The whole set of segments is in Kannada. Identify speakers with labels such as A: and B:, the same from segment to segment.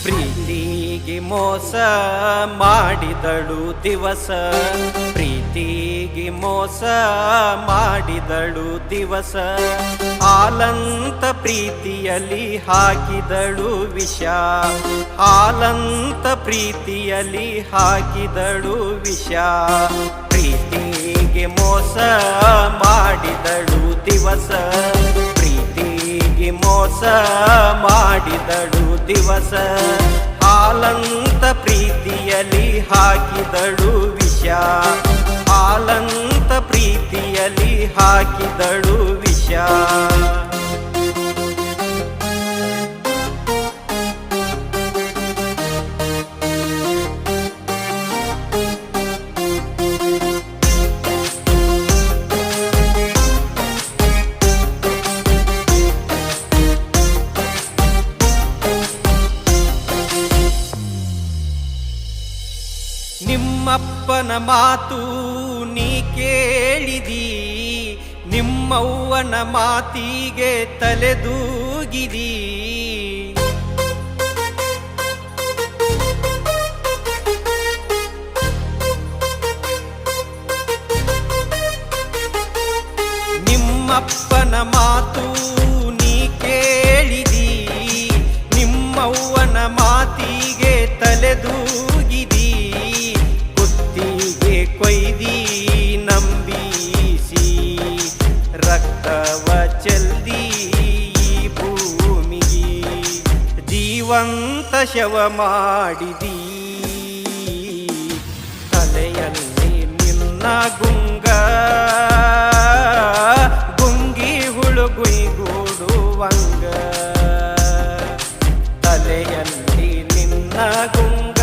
A: ಪ್ರೀತಿಗೆ ಮೋಸ ಮಾಡಿದಳು ದಿವಸ, ಪ್ರೀತಿಗೆ ಮೋಸ ಮಾಡಿದಳು ದಿವಸ, ಹಾಲಂತ ಪ್ರೀತಿಯಲ್ಲಿ ಹಾಕಿದಳು ವಿಷ, ಹಾಲಂತ ಪ್ರೀತಿಯಲ್ಲಿ ಹಾಕಿದಳು ವಿಷ. ಪ್ರೀತಿಗೆ ಮೋಸ ಮಾಡಿದಳು ದಿವಸ, ಪ್ರೀತಿಗೆ ಮೋಸ ಮಾಡಿದಳು ದಿವಸ, ಹಾಲಂತ ಪ್ರೀತಿಯಲ್ಲಿ ಹಾಕಿದಳು ವಿಷ, ಹಾಲಂತ ಪ್ರೀತಿಯಲ್ಲಿ ಹಾಕಿದಳು ವಿಷ. ನಿಮ್ಮಪ್ಪನ ಮಾತು ನೀ ಕೇಳಿದಿ, ನಿಮ್ಮವ್ವನ ಮಾತಿಗೆ ತಲೆದೂಗಿದಿ. ನಿಮ್ಮಪ್ಪನ ಮಾತು ನೀ ಕೇಳಿದಿ, ನಿಮ್ಮವ್ವನ ಮಾತಿಗೆ ತಲೆದೂಗಿದಿ. ಕುತ್ತಿಗೆ ಕೊಯ್ದಿ ನಂಬಿಸಿ ರಕ್ತವ ಚೆಲ್ದಿ ಭೂಮಿಗೆ, ಜೀವಂತ ಶವ ಮಾಡಿದಿ. ತಲೆಯಲ್ಲಿ ನಿನ್ನ ಗುಂಗ ಗುಂಗಿ ಹುಳುಗುಯ್ಗೂಡುವಂಗ, ತಲೆಯಲ್ಲಿ ನಿನ್ನ ಗುಂಗ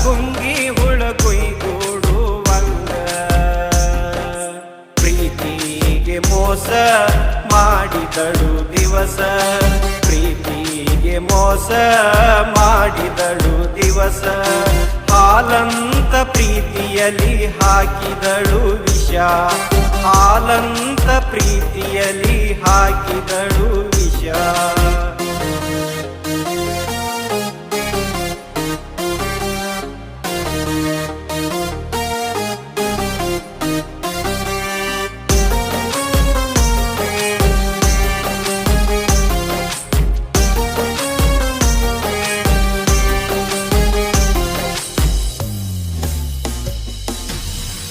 A: ಗುಂಗಿ ಹುಳುಗುಯ್ಗೂಡುವಂಗ. ಪ್ರೀತಿಗೆ ಮೋಸ ಮಾಡಿದಳು ದಿವಸ, ಪ್ರೀತಿಗೆ ಮೋಸ ಮಾಡಿದಳು ದಿವಸ, ಹಾಲಂತ ಪ್ರೀತಿಯಲ್ಲಿ ಹಾಕಿದಳು ವಿಷ, ಹಾಲಂತ ಪ್ರೀತಿಯಲ್ಲಿ ಹಾಕಿದಳು ವಿಷ.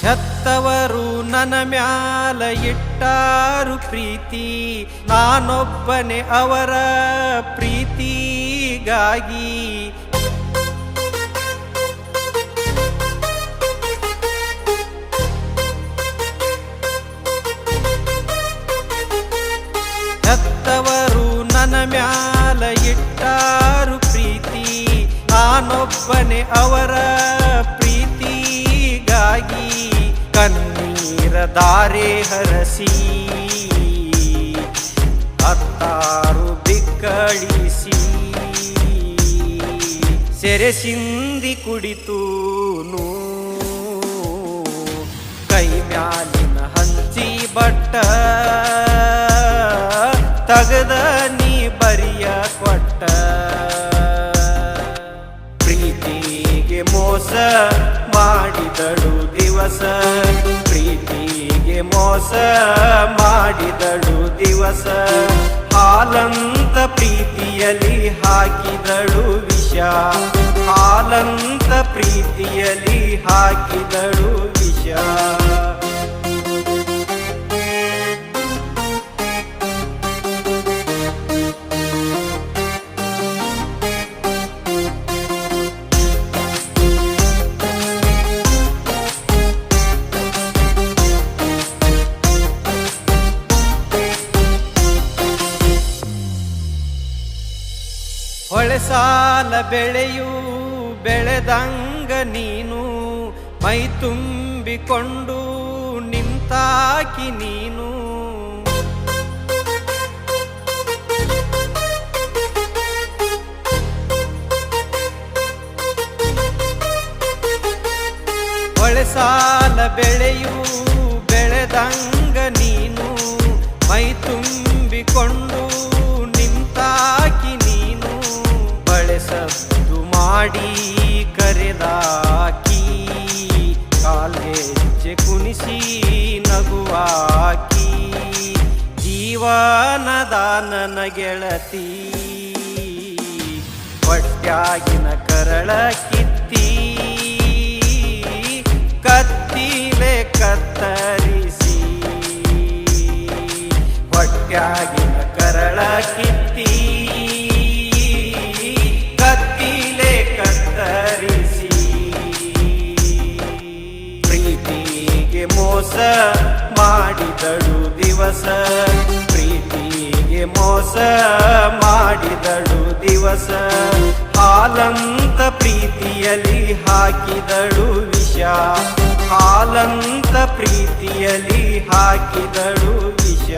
A: ಹೆತ್ತವರು ನನ್ನ ಮ್ಯಾಲ ಇಟ್ಟಾರು ಪ್ರೀತಿ, ನಾನೊಬ್ಬನೇ ಅವರ ಪ್ರೀತಿಗಾಗಿ. ಹೆತ್ತವರು ನನ್ನ ಮ್ಯಾಲ ಇಟ್ಟಾರು ಪ್ರೀತಿ, ನಾನೊಬ್ಬನೇ ಅವರ ಪ್ರೀತಿಗಾಗಿ. ಕಣ್ಣೀರ ದಾರೆ ಹರಸಿ ಹತ್ತಾರು ಬಿಕ್ಕಳಿಸಿ, ಸೆರೆ ಸಿಂದಿ ಕುಡಿತೂನು ಕೈ ಮ್ಯಾಲಿನ ಹಂಚಿ ಬಟ್ಟ ತಗದ ನೀ ಬರಿಯ ಕೊಟ್ಟ. ಪ್ರೀತಿಗೆ ಮೋಸ ಮಾಡಿದಳು ದಿವಸ, ಪ್ರೀತಿಗೆ ಮೋಸ ಮಾಡಿದಳು ದಿವಸ, ಹಾಲಂತ ಪ್ರೀತಿಯಲ್ಲಿ ಹಾಕಿದಳು ವಿಷ, ಹಾಲಂತ ಪ್ರೀತಿಯಲ್ಲಿ ಹಾಕಿದಳು ವಿಷ. ಹೊಳೆಸಾಲ ಬೆಳೆಯು ಬೆಳೆದಂಗ ನೀನು, ಮೈ ತುಂಬಿಕೊಂಡು ನಿಂತಾಕಿ ನೀನು. ಹೊಳೆಸಾಲ ಬೆಳೆಯು ಬೆಳೆದಂಗ ನೀನು, ಮೈ ತುಂಬಿಕೊಂಡು ನಿಂತಾ ಮಾಡಿ ಕರೆದಾಕಿ ಕಾಲ್ಗೆಜ್ಜೆ ಕುಣಿಸಿ ನಗುವಾಕಿ ಜೀವನದ ನನ್ನ ಗೆಳತಿ ಹೊಟ್ಯಾಗಿನ ಕರಳ ಕಿತ್ತಿ ಕತ್ತಿಲೆ ಕತ್ತರಿಸಿ ಹೊಟ್ಯಾಗಿನ ಕರಳ ಕಿತ್ತಿ ಕತ್ತಿಲೆ ಕತ್ತರಿಸಿ ಪ್ರೀತಿಗೆ ಮೋಸ ಮಾಡಿದಳು ದಿವಸ ಪ್ರೀತಿಗೆ ಮೋಸ ಮಾಡಿದಳು ದಿವಸ ಹಾಲಂತ ಪ್ರೀತಿಯಲ್ಲಿ ಹಾಕಿದಳು ವಿಷ ಹಾಲಂತ ಪ್ರೀತಿಯಲ್ಲಿ ಹಾಕಿದಳು ವಿಷ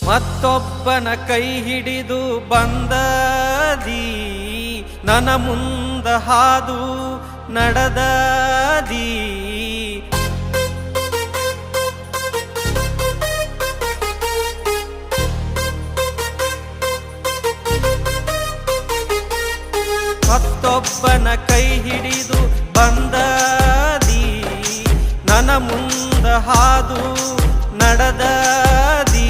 A: ಮತ್ತೊಬ್ಬನ ಕೈ ಹಿಡಿದು ಬಂದದಿ ನನ್ನ ಮುಂದ ಹಾದು ನಡೆದದಿ ಮತ್ತೊಬ್ಬನ ಕೈ ಹಿಡಿದು ಬಂದದಿ ನನ್ನ ಮುಂದ ಹಾದು ನಡೆದದಿ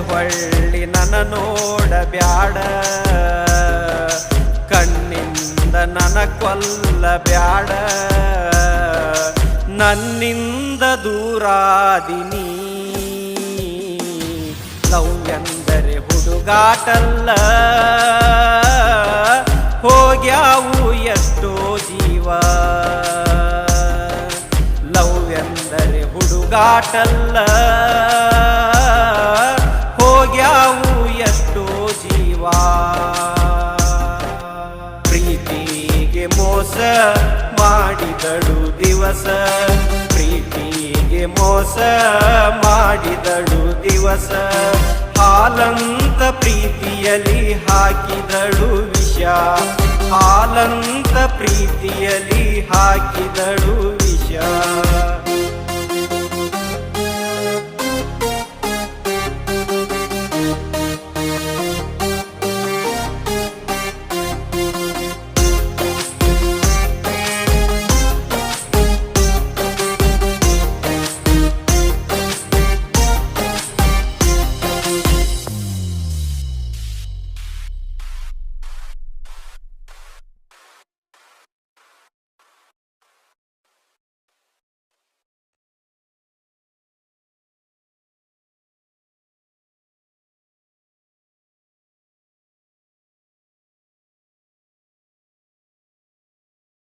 A: ಹೊಳ್ಳಿ ನನ್ನ ನೋಡಬ್ಯಾಡ ಕಣ್ಣಿಂದ ನನ್ನ ಕೊಲ್ಲಬ್ಯಾಡ ನನ್ನಿಂದ ದೂರಾದಿನಿ ಲವ್ ಎಂದರೆ ಹುಡುಗಾಟಲ್ಲ ಹೋಗ್ಯಾವು ಎಷ್ಟೋ ಜೀವ ಲವ್ ಎಂದರೆ ಹುಡುಗಾಟಲ್ಲ ಹೋಗ್ಯಾವು ಎಷ್ಟೋ ಜೀವ ಪ್ರೀತಿಗೆ ಮೋಸ ಮಾಡಿದಳು ದಿವಸ ಪ್ರೀತಿಗೆ ಮೋಸ ಮಾಡಿದಳು ದಿವಸ ಹಾಲಂತ ಪ್ರೀತಿಯಲ್ಲಿ ಹಾಕಿದಳು ವಿಷ ಹಾಲಂತ ಪ್ರೀತಿಯಲ್ಲಿ ಹಾಕಿದಳು ವಿಷ